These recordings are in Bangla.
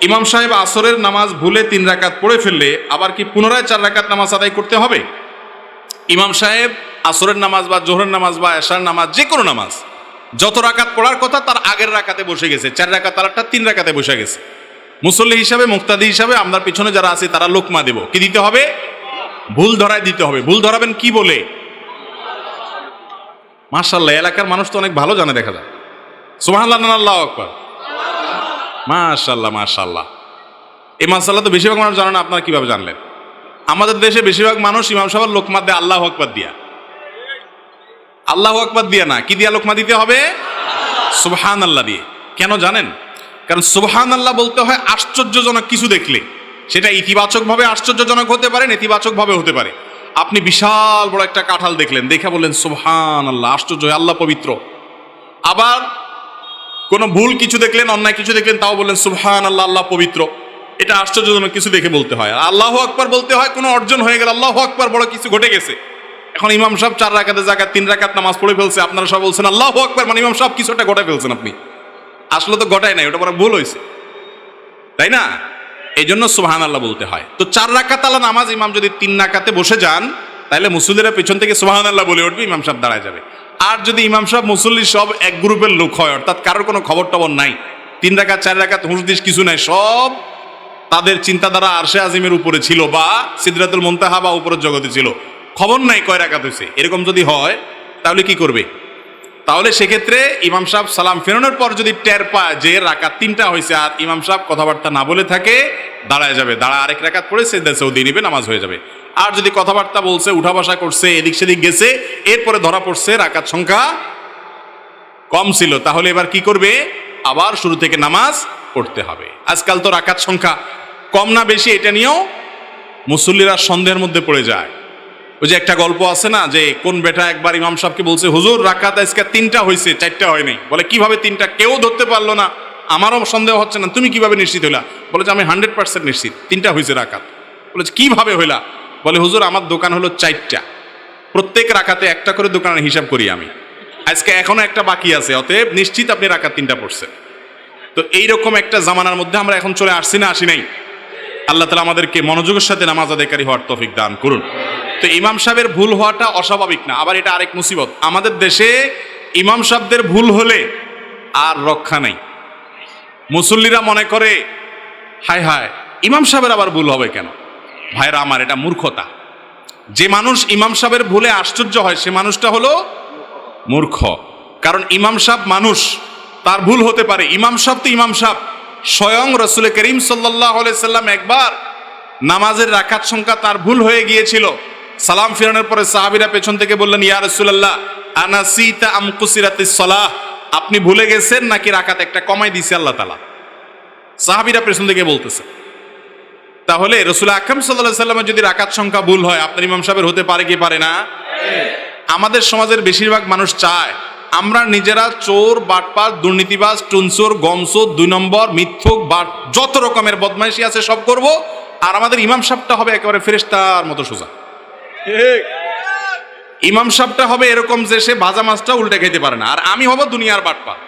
ইমাম সাহেব আসরের নামাজ ভুলে 3 রাকাত পড়ে ফেললে আবার কি পুনরায় 4 রাকাত নামাজ আদায় করতে হবে? ইমাম সাহেব আসরের নামাজ বা জোহরের নামাজ বা এশার নামাজ যে কোনো নামাজ যত রাকাত পড়ার কথা তার আগের রাকাতে বসে গেছে, 4 রাকাত আরেকটা 3 রাকাতে বসে গেছে। মুসল্লি হিসাবে, মুক্তাদি হিসাবে আমরা পিছনে যারা আছে তারা লোকমা দেব। কি দিতে হবে? ভুল ধরায় দিতে হবে। ভুল ধরাবেন কি বলে? মাশাআল্লাহ, এলাকার মানুষ তো অনেক ভালো জানে, দেখা যায়। সুবহানাল্লাহ, আল্লাহু আকবার। মাশাআল্লাহ মাশাআল্লাহ। এই মাশাআল্লাহ তো বেশিরভাগ মানুষ জানে না, আপনারা কিভাবে জানলেন? আমাদের দেশে বেশিরভাগ মানুষ ইমাম সাহেবের লোকমা দেয় আল্লাহু আকবার দিয়া। আল্লাহু আকবার দিয়া না, কি দিয়া লোকমা দিতে হবে? সুবহানাল্লাহ দিয়ে। কেন জানেন? কারণ সুবহানাল্লাহ বলতে হয় আশ্চর্যজনক কিছু দেখলে। সেটা ইতিবাচকভাবে আশ্চর্যজনক হতে পারে, নেতিবাচকভাবে হতে পারে। আপনি বিশাল বড় একটা কাঁঠাল দেখলেন, দেখে বললেন সুবহানাল্লাহ, আশ্চর্য, আল্লাহ পবিত্র। আবার কোনো ভুল কিছু দেখলেন, অন্যায় কিছু দেখলেন, তাও বললেন সুবহানাল্লাহ, আল্লাহ পবিত্র। এটা আশ্চর্যজনক কিছু দেখে বলতে হয়। আর আল্লাহু আকবার বলতে হয় কোনো অর্জন হয়ে গেল, আল্লাহু আকবার, বড় কিছু ঘটে গেছে। এখন ইমাম সাহেব 4 রাকাতের জায়গায় 3 রাকাত নামাজ পড়ে ফেলছে, আপনারা সব বলছেন আল্লাহু আকবার, মানে ইমাম সাহেব কিছুটা ঘটে ফেলছেন। আপনি আসলে তো ঘটায় নাই, ওটা বড় ভুল হয়েছে, তাই না? এই জন্য সুবহানাল্লাহ বলতে হয়। তো 4 রাকাত আলা নামাজ ইমাম যদি 3 রাকাতে বসে যান, তাহলে মুসল্লিরা পেছন থেকে সুবহানাল্লাহ বলে উঠবে, ইমাম সাহেব দাঁড়ায় যাবে। আর যদি ইমাম সাহেব মুসল্লি সব এক গ্রুপের লোক হয়, অর্থাৎ কারোর কোনো খবর টবর নাই, 3 রাকাত 4 রাকাত হুঁশদিশ কিছু নাই, সব তাদের চিন্তাধারা আরশে আজিমের উপরে ছিল বা সিদরাতুল মুনতাহা বা উপরের জগতে ছিল, খবর নাই কয় রাকাত হয়েছে, এরকম যদি হয় তাহলে কি করবে? তাহলে সেক্ষেত্রে ইমাম সাহেব সালাম ফেরানোর পর যদি টের পায় যে রাকাত 3টা হয়েছে আর ইমাম সাহেব কথাবার্তা না বলে থাকে, দাঁড়ায় যাবে, দাঁড়া আরেক রাকাত পড়ে সেজদা সৌদি নিবে, নামাজ হয়ে যাবে। আর যদি কথাবার্তা বলছে, উঠা বসা করছে, এদিক সেদিক গেছে, এরপরে ধরা পড়ছে রাকাত সংখ্যা কম ছিল, তাহলে এবার কি করবে? আবার শুরু থেকে নামাজ পড়তে হবে। আজকাল তো রাকাত সংখ্যা কম না বেশি এটা নিয়েও মুসল্লিরা সন্দেহের মধ্যে পড়ে যায়। ওই যে একটা গল্প আছে না, যে কোন বেটা একবার ইমাম সাহেবকে বলছে, হুজুর রাকাত আজকে 3টা হয়েছে, 4টা হয় নাই। বলে কিভাবে 3টা? কেউ ধরতে পারলো না, আমারও সন্দেহ হচ্ছে না, তুমি কিভাবে নিশ্চিত হইলা? বলে যে আমি 100% নিশ্চিত 3টা হয়েছে রাকাত। বলে কিভাবে হইলা? বলে হুজুর আমার দোকান হলো 4টা, প্রত্যেক রাকাতে একটা করে দোকানের হিসাব করি আমি, আজকে এখনো একটা বাকি আছে, অতএব নিশ্চিত আপনি রাকাত 3টা পড়ছেন। তো এইরকম একটা জামানার মধ্যে আমরা এখন চলে আসছি না, আসি নাই? আল্লাহ তাআলা আমাদেরকে মনোযোগের সাথে নামাজ আদায়কারী হওয়ার তৌফিক দান করুন। তো ইমাম সাহেবের ভুল হওয়াটা অস্বাভাবিক না। আবার এটা আরেক মুসিবত, আমাদের দেশে ইমাম সাহেবদের ভুল হলে আর রক্ষা নাই। মুসল্লিরা মনে করে হায় হায়, ইমাম সাহেবের আবার ভুল হবে কেন? ভাইরা আমার, এটা মূর্খতা। যে মানুষ ইমাম সাহেবের ভুলে আশ্চর্য হয় সে মানুষটা হলো মূর্খ। কারণ ইমাম সাহেব মানুষ, তার ভুল হতে পারে। ইমাম সাহেব তো ইমাম সাহেব। স্বয়ং রাসূল করিম সাল্লাল্লাহু আলাইহি সাল্লাম একবার নামাজের রাকাত সংখ্যা তার ভুল হয়ে গিয়েছিল। সালাম ফেরানোর পরে সাহাবীরা পেছন থেকে বললেন, ইয়া রাসূলুল্লাহ আনাসিতা আম কুসিরাতিস সালাহ, আপনি ভুলে গেছেন নাকি রাকাত একটা কমাই দিয়েছে আল্লাহ তাআলা? সাহাবীরা পেছন থেকে বলতেছে। তাহলে রাসূল আকরাম সাল্লাল্লাহু আলাইহি সাল্লামের যদি রাকাত সংখ্যা ভুল হয়, আপনার ইমাম সাহেবের হতে পারে কি পারে না? আমাদের সমাজের বেশিরভাগ মানুষ চায় আমরা নিজেরা চোর, বাটপার, দুর্নীতিবাজ, টুনচোর, গমচোর, 2 নম্বর, মিথ্যুক, যত রকমের বদমাইশি আছে সব করব, আর আমাদের ইমাম সাহেবটা হবে একেবারে ফেরেশতার মতো সোজা। ইমাম সাহেবটা হবে এরকম যে সে ভাজা মাছটা উল্টে খেতে পারে না, আর আমি হব দুনিয়ার বাটপার।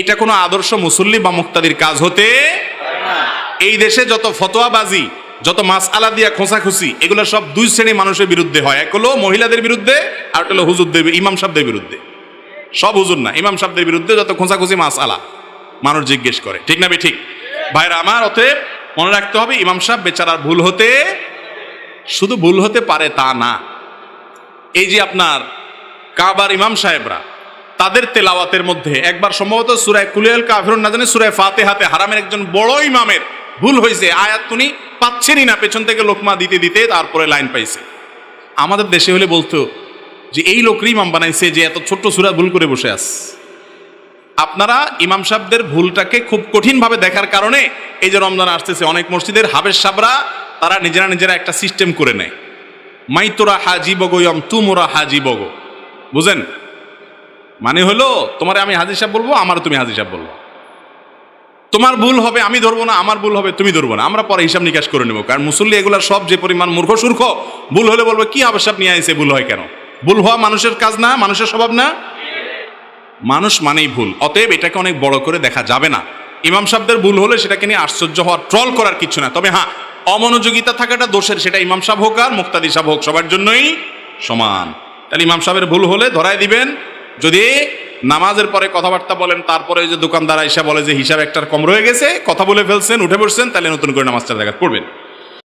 এটা কোনো আদর্শ মুসল্লি বা মুক্তাদির কাজ হতে এই দেশে যত ফতোয়াবাজি, যত মাসআলা দিয়া খোঁচাখুচি, এগুলো সব 2 শ্রেণীর মানুষের বিরুদ্ধে হয়। এক হলো মহিলাদের বিরুদ্ধে, আর একটা হলো হুজুরদের, ইমাম সাহেবদের বিরুদ্ধে। সব হুজুর না, ইমাম সাহেবদের বিরুদ্ধে যত খোঁচাখুচি মাসআলা মানুষ জিজ্ঞেস করে, ঠিক না বে ঠিক? ভাইরা আমার, অতএব মনে রাখতে হবে ইমাম সাহেব বেচারার ভুল হতে, শুধু ভুল হতে পারে তা না। এই যে আপনার কাবার ইমাম সাহেবরা, তাদের তেলাওয়াতের মধ্যে একবার সম্ভবত সূরা কুল কাফিরুন না জানি সূরা ফাতিহাতে হারামের একজন বড় ইমামের ভুল হয়েছে, আয়াত উনি পাচ্ছেনই না, পেছন থেকে লোকমা দিতে দিতে তারপরে লাইন পাইছে। আমাদের দেশে হলে বলতো যে এই লোকরই ইমাম বানাইছে যে এত ছোট্ট সূরা ভুল করে বসে আছে। আপনারা ইমাম সাহেবদের ভুলটাকে খুব কঠিনভাবে দেখার কারণে এই যে রমজান আসতেছে, অনেক মসজিদের হাবেশ সাবরা তারা নিজেরা একটা সিস্টেম করে নেয়, মাইতোরা হাজি বগয়ম তুমোরা হাজি বগ, বুঝেন? মানে হলো তোমার আমি হাজি সাহেব বলবো, আমার তুমি হাজি সাহেব বলবো, তোমার ভুল হবে আমি ধরবো না, আমার ভুল হবে তুমি ধরবো না, আমরা পরে হিসাব নিকাশ করে নেবো। কারণ মুসল্লি এগুলা সব যে পরিমাণ মূর্খ সুর্খ, ভুল হলে বলবো কি হবে সাহেব নিয়ে আইছে, ভুল হয় কেন? ভুল হওয়া মানুষের কাজ না, মানুষের স্বভাব না, মানুষ মানেই ভুল। অতএব এটাকে অনেক বড় করে দেখা যাবে না। ইমাম সাহেবদের ভুল হলে সেটাকে নিয়ে আশ্চর্য হওয়ার, ট্রল করার কিছু না। তবে হ্যাঁ, অমনোযোগিতা থাকাটা দোষের, সেটা ইমাম সাহেব হোক আর মুক্তাদি সাহেব হোক, সবার জন্যই সমান। তাহলে ইমাম সাহেবের ভুল হলে ধরায় দিবেন। যদি নামাজের পরে কথাবার্তা বলেন, তারপরে যে দোকানদার এসে বলে যে হিসাব একটার কম রয়ে গেছে, কথা বলে ফেলছেন, উঠে পড়ছেন, তাহলে নতুন করে নামাজটা জায়গা পড়বেন।